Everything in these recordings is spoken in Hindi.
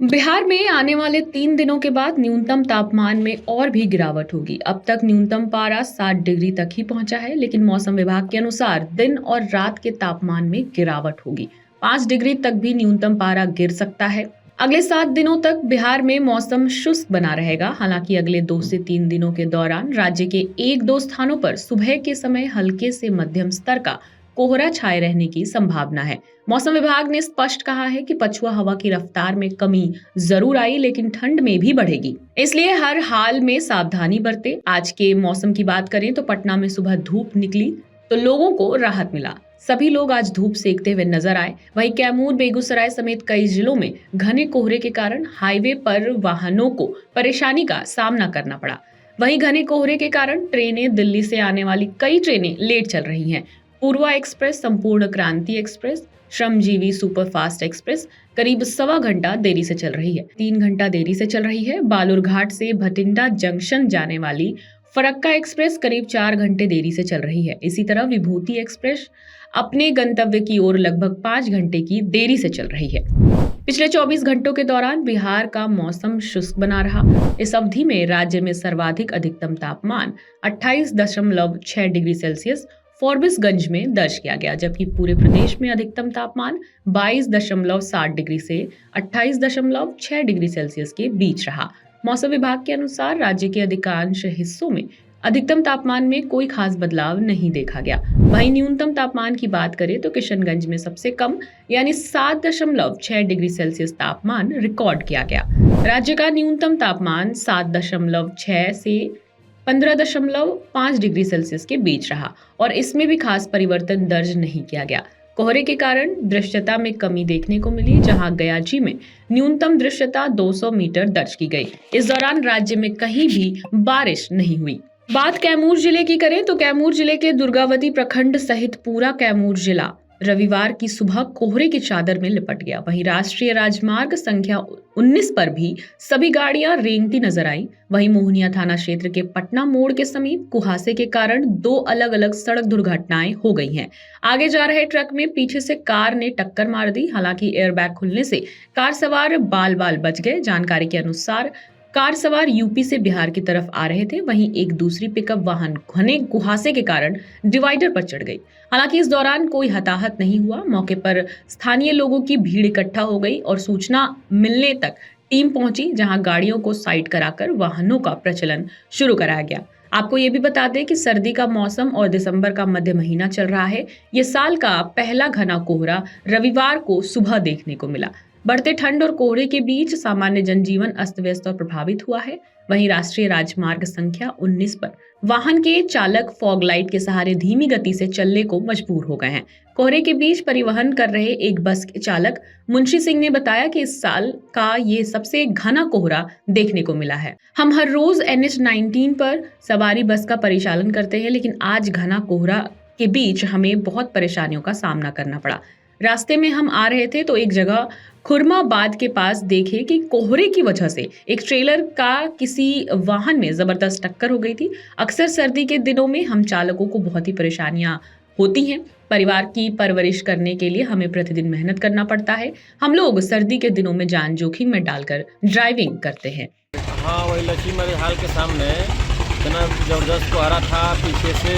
बिहार में आने वाले 3 दिनों के बाद न्यूनतम तापमान में और भी गिरावट होगी। अब तक न्यूनतम पारा 7 डिग्री तक ही पहुंचा है, लेकिन मौसम विभाग के अनुसार दिन और रात के तापमान में गिरावट होगी। 5 डिग्री तक भी न्यूनतम पारा गिर सकता है। अगले 7 दिनों तक बिहार में मौसम शुष्क बना रहेगा। हालांकि अगले 2 से 3 दिनों के दौरान राज्य के 1-2 स्थानों पर सुबह के समय हल्के से मध्यम स्तर का कोहरा छाए रहने की संभावना है। मौसम विभाग ने स्पष्ट कहा है कि पछुआ हवा की रफ्तार में कमी जरूर आई, लेकिन ठंड में भी बढ़ेगी, इसलिए हर हाल में सावधानी बरते। आज के मौसम की बात करें तो पटना में सुबह धूप निकली तो लोगों को राहत मिला। सभी लोग आज धूप सेकते हुए नजर आए। वहीं कैमूर, बेगूसराय समेत कई जिलों में घने कोहरे के कारण हाईवे पर वाहनों को परेशानी का सामना करना पड़ा। वहीं घने कोहरे के कारण ट्रेनें, दिल्ली से आने वाली कई ट्रेनें लेट चल रही हैं। पूर्वा एक्सप्रेस, संपूर्ण क्रांति एक्सप्रेस, श्रमजीवी सुपरफास्ट एक्सप्रेस करीब 1.25 घंटा देरी से चल रही है। 3 घंटा देरी से चल रही है। बालूरघाट से भटिंडा जंक्शन जाने वाली फरक्का एक्सप्रेस करीब 4 घंटे देरी से चल रही है। इसी तरह विभूति एक्सप्रेस अपने गंतव्य की ओर लगभग 5 घंटे की देरी से चल रही है। पिछले 24 घंटों के दौरान बिहार का मौसम शुष्क बना रहा। इस अवधि में राज्य में सर्वाधिक अधिकतम तापमान 28.6 डिग्री सेल्सियस फॉरबिसगंज में दर्ज किया गया, जबकि पूरे प्रदेश में अधिकतम तापमान 22.7 डिग्री से 28.6 डिग्री सेल्सियस के बीच रहा। मौसम विभाग के अनुसार राज्य के अधिकांश हिस्सों में अधिकतम तापमान में कोई खास बदलाव नहीं देखा गया। वहीं न्यूनतम तापमान की बात करें तो किशनगंज में सबसे कम यानी 7.6 डिग्री सेल्सियस तापमान रिकॉर्ड किया गया। राज्य का न्यूनतम तापमान 7.6 से 15.5 डिग्री सेल्सियस के बीच रहा और इसमें भी खास परिवर्तन दर्ज नहीं किया गया। कोहरे के कारण दृश्यता में कमी देखने को मिली, जहां गयाजी में न्यूनतम दृश्यता 200 मीटर दर्ज की गई। इस दौरान राज्य में कहीं भी बारिश नहीं हुई। बात कैमूर जिले की करें तो कैमूर जिले के दुर्गावती प्रखंड सहित पूरा कैमूर जिला रविवार की सुबह कोहरे की चादर में लिपट गया। वहीं राष्ट्रीय राजमार्ग संख्या 19 पर भी सभी गाड़ियां रेंगती नजर आई। वहीं मोहनिया थाना क्षेत्र के पटना मोड़ के समीप कुहासे के कारण 2 अलग अलग सड़क दुर्घटनाएं हो गई हैं। आगे जा रहे ट्रक में पीछे से कार ने टक्कर मार दी। हालांकि एयरबैग खुलने से कार सवार बाल बाल बच गए। जानकारी के अनुसार कार सवार यूपी से बिहार की तरफ आ रहे थे। वहीं एक दूसरी पिकअप वाहन घने कुहासे के कारण डिवाइडर पर चढ़ गई। हालांकि इस दौरान कोई हताहत नहीं हुआ। मौके पर स्थानीय लोगों की भीड़ इकट्ठा हो गई और सूचना मिलने तक टीम पहुंची, जहां गाड़ियों को साइड कराकर वाहनों का प्रचलन शुरू कराया गया। आपको ये भी बता दें कि सर्दी का मौसम और दिसंबर का मध्य महीना चल रहा है। ये साल का पहला घना कोहरा रविवार को सुबह देखने को मिला। बढ़ते ठंड और कोहरे के बीच सामान्य जनजीवन अस्त व्यस्त और प्रभावित हुआ है। वहीं राष्ट्रीय राजमार्ग संख्या 19 पर वाहन के चालक फॉग लाइट के सहारे धीमी गति से चलने को मजबूर हो गए हैं। कोहरे के बीच परिवहन कर रहे एक बस के चालक मुंशी सिंह ने बताया कि इस साल का ये सबसे घना कोहरा देखने को मिला है। हम हर रोज NH-19 पर सवारी बस का परिचालन करते हैं, लेकिन आज घना कोहरा के बीच हमें बहुत परेशानियों का सामना करना पड़ा। रास्ते में हम आ रहे थे तो एक जगह खुरमाबाद के पास देखे कि कोहरे की वजह से एक ट्रेलर का किसी वाहन में जबरदस्त टक्कर हो गई थी। अक्सर सर्दी के दिनों में हम चालकों को बहुत ही परेशानियां होती हैं। परिवार की परवरिश करने के लिए हमें प्रतिदिन मेहनत करना पड़ता है। हम लोग सर्दी के दिनों में जान जोखिम में डालकर ड्राइविंग करते हैं। हाँ, वही लक्ष्मी मेरे हाल के सामने इतना जबरदस्त कोहरा था। पीछे से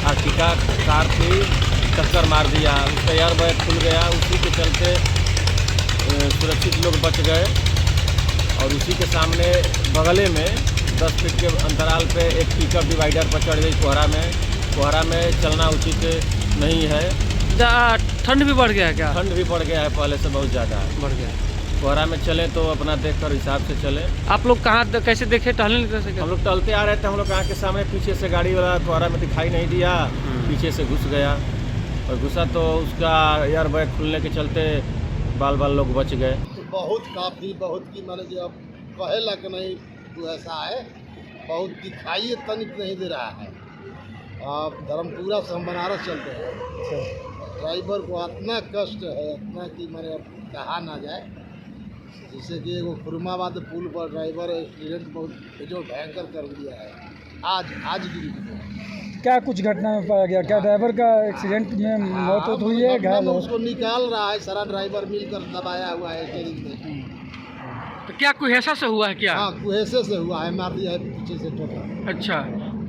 आर्टिका कार थी, टक्कर मार दिया। उसका एयर बैग खुल गया। उसी के चलते सुरक्षित लोग बच गए। और उसी के सामने बगले में 10 फीट के अंतराल पे एक पिकअप डिवाइडर पर चढ़ गई कोहरा में चलना उचित नहीं है। ठंड भी बढ़ गया है क्या? ठंड भी बढ़ गया है, पहले से बहुत ज़्यादा बढ़ गया है। कोहरा में चले तो अपना देखकर हिसाब से चले। आप लोग कहाँ कैसे देखे, टहलने निकले से? हम लोग टहलते आ रहे थे। हम लोग आँख के सामने पीछे से गाड़ी वाला कोहरा में दिखाई नहीं दिया, पीछे से घुस गया और घुसा तो उसका एयर बैग खुलने के चलते बाल लोग बच गए। बहुत की माने जो अब कहेला कि नहीं तो ऐसा है, बहुत दिखाई तनिक नहीं दे रहा है। अब धर्मपुरा से हम बनारस चलते हैं। ड्राइवर को इतना कष्ट है, इतना कि मैंने अब कहा ना जाए। जैसे कि एगो खुरमाबाद पुल पर ड्राइवर एक्सीडेंट बहुत जो भयंकर कर दिया है। आज गिरी क्या कुछ घटना में पाया गया? क्या ड्राइवर का एक्सीडेंट में मौत हुई है, घायल है? उसको निकाल रहा है, सारा ड्राइवर मिलकर दबाया हुआ है स्टीयरिंग में। तो क्या कुहेसा से हुआ है क्या? हाँ, कुहेसे से हुआ है, मार दिया है पीछे से ठोकर। अच्छा,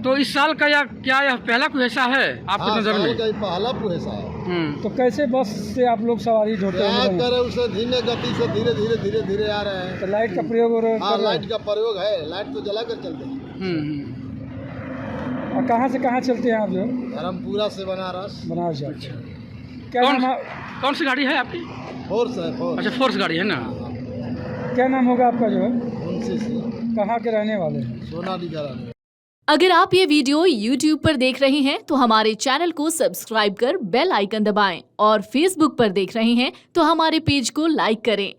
तो इस साल का या क्या यह पहला कुहेसा है आपकी हाँ, नज़र साल में? का ही पहला कुहेसा है। तो कैसे बस से आप लोग सवारी ढोते क्या हुए हैं? करे, उसे धीमे गति से धीरे धीरे धीरे धीरे आ रहे हैं। तो लाइट का प्रयोग हो रहा हाँ, कर रहे लाइट का प्रयोग है, लाइट तो जला कर चलते हैं। हैं। और कहाँ से कहाँ चलते हैं आप जो धर्मपुरा से बनारस। बनारस जाते हैं? क्या कौन नाम कौन सी गाड़ी है आपकी? फोर्स है, फोर्स। अच्छा, फोर्स गाड़ी है ना। क्या नाम होगा आपका जो है? उनसे कहाँ के रहने वाले हैं? सोनाली कराने। अगर आप ये वीडियो YouTube पर देख रहे हैं तो हमारे चैनल को सब्सक्राइब कर बेल आइकन दबाएं और Facebook पर देख रहे हैं तो हमारे पेज को लाइक करें।